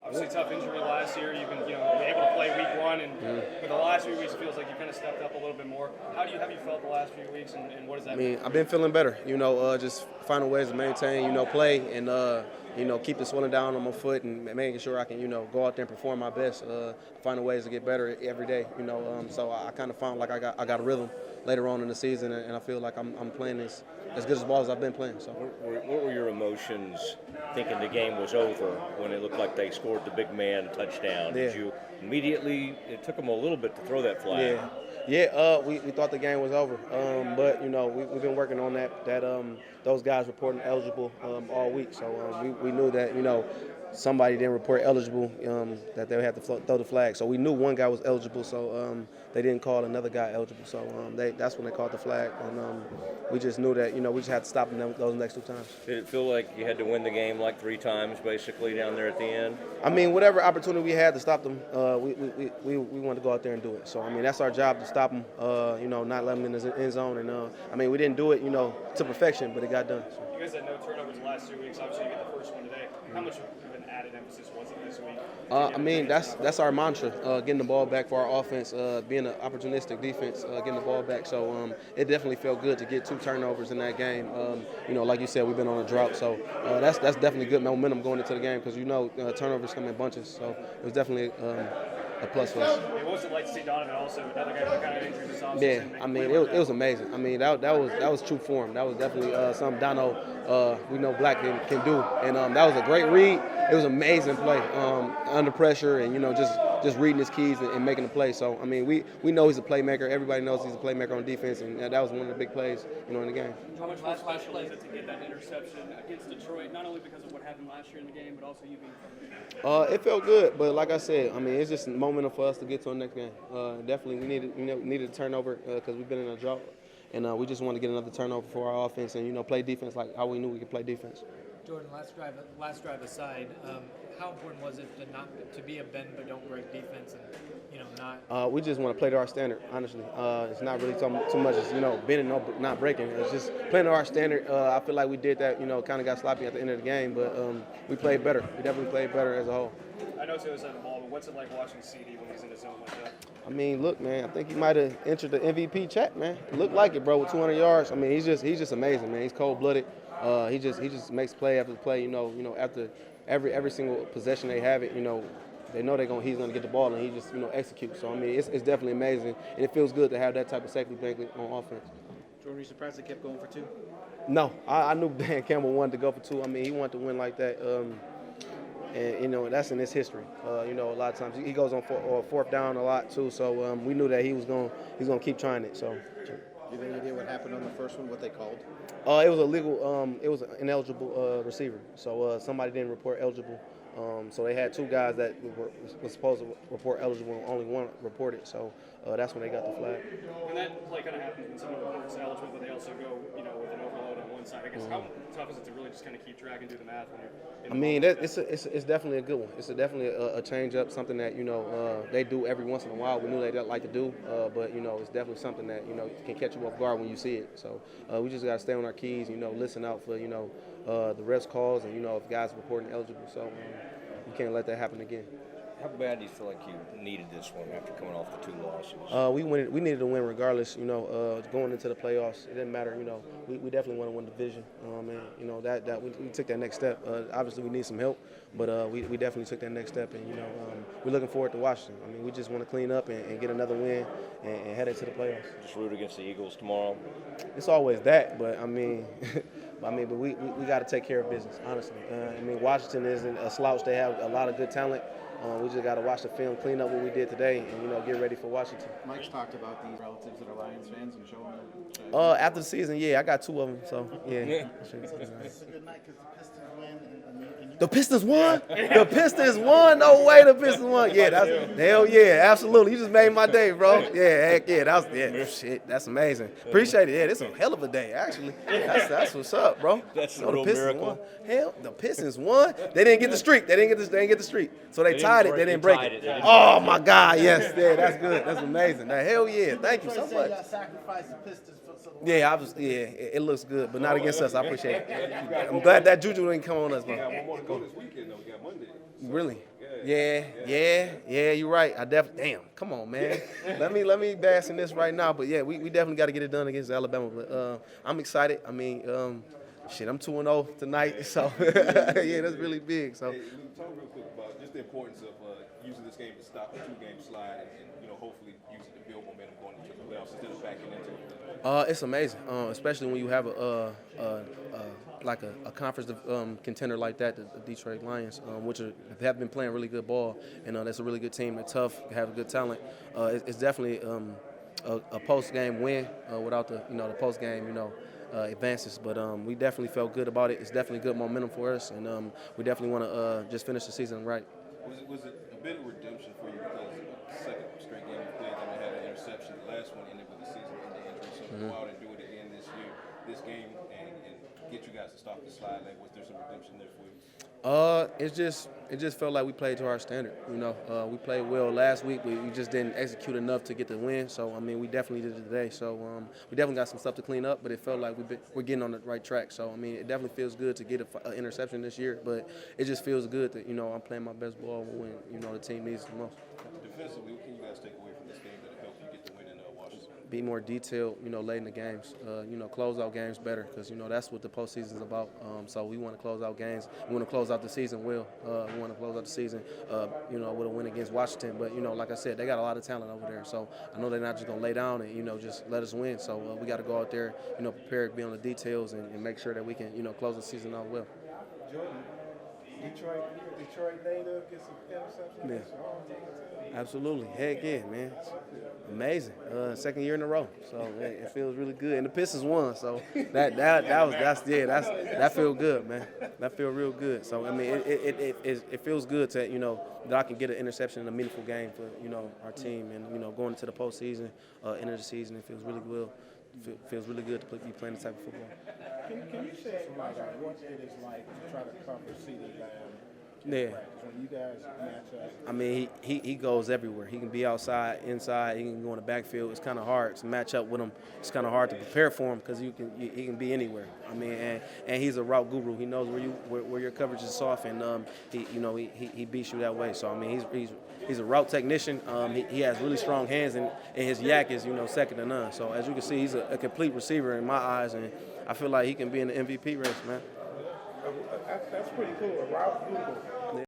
Obviously, tough injury last year. You've been, able to play week one, and for the last few weeks, it feels like you kind of stepped up a little bit more. Have you felt the last few weeks, and what does that mean? I've been feeling better. Just finding ways to maintain, play and keep the swelling down on my foot and making sure I can, go out there and perform my best. Finding ways to get better every day. So I kind of found like I got a rhythm later on in the season, and I feel like I'm playing as good as ball as I've been playing. So, what were your emotions thinking the game was over when it looked like they scored the big man touchdown? Yeah. Did you immediately? It took them a little bit to throw that flag. Yeah. We thought the game was over, but we've been working on that. Those guys reporting eligible all week, so we knew that somebody didn't report eligible, that they would have to throw the flag. So we knew one guy was eligible, so they didn't call another guy eligible. So that's when they called the flag, and we just knew that we just had to stop them those next 2 times. Did it feel like you had to win the game like 3 times basically down there at the end? Whatever opportunity we had to stop them, we wanted to go out there and do it. So that's our job, to stop them, not let them in the end zone. And we didn't do it, to perfection, but it got done. So. You guys had no turnovers the last 2 weeks. Obviously, you get the first one today. How much of an added emphasis was it this week? That's our mantra, getting the ball back for our offense, being an opportunistic defense, getting the ball back. So it definitely felt good to get 2 turnovers in that game. Like you said, we've been on a drought, so that's definitely good momentum going into the game, because turnovers come in bunches. So it was definitely a plus for us. What was it like to see Donovan also, another guy that kind of injured his offense? Yeah, it was amazing. That was true form. That was definitely something Dono, we know Black can do, and that was a great read. It was an amazing play under pressure, and just reading his keys and making the play. So we know he's a playmaker. Everybody knows he's a playmaker on defense, and that was one of the big plays in the game. How much more special is it to get that interception against Detroit, not only because of what happened last year in the game, but also you being from there? It felt good, but like I said, it's just momentum for us to get to the next game. Definitely, we needed a turnover because we've been in a drought, and we just want to get another turnover for our offense and play defense like how we knew we could play defense. Jourdan, last drive aside, how important was it to be a bend but don't break defense and not? We just want to play to our standard. Honestly, it's not really too much as bending, not breaking. It's just playing to our standard. I feel like we did that. Kind of got sloppy at the end of the game, but we played better. We definitely played better as a whole. I know it's the other side of the ball, but what's it like watching CD when he's in his zone like that? Look, man, I think he might have entered the MVP chat, man. It looked like it, bro, with 200 yards. He's just amazing, man. He's cold-blooded. He just makes play after play. After every single possession they have it, they know he's gonna get the ball, and he just executes. So it's definitely amazing, and it feels good to have that type of safety blanket on offense. Jourdan, are you surprised they kept going for 2? No, I knew Dan Campbell wanted to go for 2. He wanted to win like that. And that's in his history. A lot of times he goes on 4th down a lot too. So we knew that he's gonna keep trying it. So. Do you have any idea what happened on the first one? What they called? It was illegal. It was an ineligible receiver. So somebody didn't report eligible. So they had 2 guys that were supposed to report eligible, and only one reported. So that's when they got the flag. And that play kind of happens when someone reports eligible, but they also go, with an overload on one side. I guess how tough is it to really just kind of keep track and do the math when you're? It's definitely a good one. It's definitely a change up, something that they do every once in a while. We knew they like to do, but it's definitely something that can catch you off guard when you see it. So we just got to stay on our keys. Listen out for the refs calls, and if guys reporting eligible. So we can't let that happen again. How bad do you feel like you needed this one after coming off the 2 losses? We needed to win regardless. Going into the playoffs, it didn't matter. We definitely want to win the division. That we took that next step. Obviously, we need some help, but we definitely took that next step, and we're looking forward to Washington. We just want to clean up and get another win and head into the playoffs. Just root against the Eagles tomorrow. It's always that, but but we got to take care of business, honestly. Washington isn't a slouch. They have a lot of good talent. We just got to watch the film, clean up what we did today, and get ready for Washington. Mike's talked about these relatives that are Lions fans and showing them. After the season, I got 2 of them. So yeah. It's a good night because the Pistons win. The Pistons won? The Pistons won? No way the Pistons won. Yeah, hell yeah, absolutely. You just made my day, bro. Yeah, heck yeah. Shit, that's amazing. Appreciate it. Yeah, this is a hell of a day, actually. That's what's up, bro. That's a real miracle. Won. Hell, the Pistons won. They didn't get the streak. They didn't get the streak. So they tied it. They didn't break it. Oh my God, yes. Yeah, that's good. That's amazing. Now, hell yeah. Thank you so much. Yeah, it looks good, but not against us. I appreciate it. I'm glad that juju didn't come on us, bro. We got one more to go this weekend, though. We got Monday. Really? Yeah, Yeah. You're right. I definitely. Damn, come on, man. let me bask in this right now. But yeah, we definitely got to get it done against Alabama. But I'm excited. I mean, I'm 2-0 tonight, so yeah, that's really big. So. Hey, Luke, talk real quick about just the importance of using this game to stop a two-game slide and hopefully use it to build momentum going into the playoffs instead of backing into it. It's amazing, especially when you have a conference contender like that, the Detroit Lions, which have been playing really good ball, and that's a really good team. They're tough, have good talent. It's definitely a post-game win without the post-game advances, but we definitely felt good about it. It's definitely good momentum for us, and we definitely want to just finish the season right. Was it a bit of redemption for you because the second straight game you played, they had an interception. The last one ended with a season-ending injury. So to go out and do it again this year, this game, and get you guys to stop the slide, like was there some redemption there for you? It just felt like we played to our standard. We played well last week. We just didn't execute enough to get the win. So I mean, we definitely did it today. So we definitely got some stuff to clean up, but it felt like we're getting on the right track. So I mean, it definitely feels good to get an interception this year, but it just feels good that I'm playing my best ball when the team needs it the most. Defensively, what can you guys take away from this game that help you get the win in Washington? Be more detailed, late in the games. Close out games better because that's what the postseason is about. So we want to close out games. We want to close out the season well. We want to close out the season, with a win against Washington. But like I said, they got a lot of talent over there. So I know they're not just gonna lay down and just let us win. So we got to go out there, prepared, be on the details, and make sure that we can close the season out well. Jourdan, Detroit native gets some interception. Yeah. Absolutely. Heck yeah, man. Amazing. Second year in a row. So it feels really good. And the Pistons won. So that feels good, man. That feels real good. So I mean it feels good to that I can get an interception in a meaningful game for our team, and going into the postseason, end of the season, it feels really good. Feels really good to be playing this type of football. Can you say what it is like to try to cover CeeDee Lamb? Yeah. When you guys match up. I mean, he goes everywhere. He can be outside, inside. He can go in the backfield. It's kind of hard to match up with him. It's kind of hard to prepare for him because he can be anywhere. I mean, and he's a route guru. He knows where your coverage is soft, and he beats you that way. So I mean, he's a route technician. He has really strong hands, and his yak is second to none. So as you can see, he's a complete receiver in my eyes, and I feel like he can be in the MVP race, man. That's pretty cool. A route guru.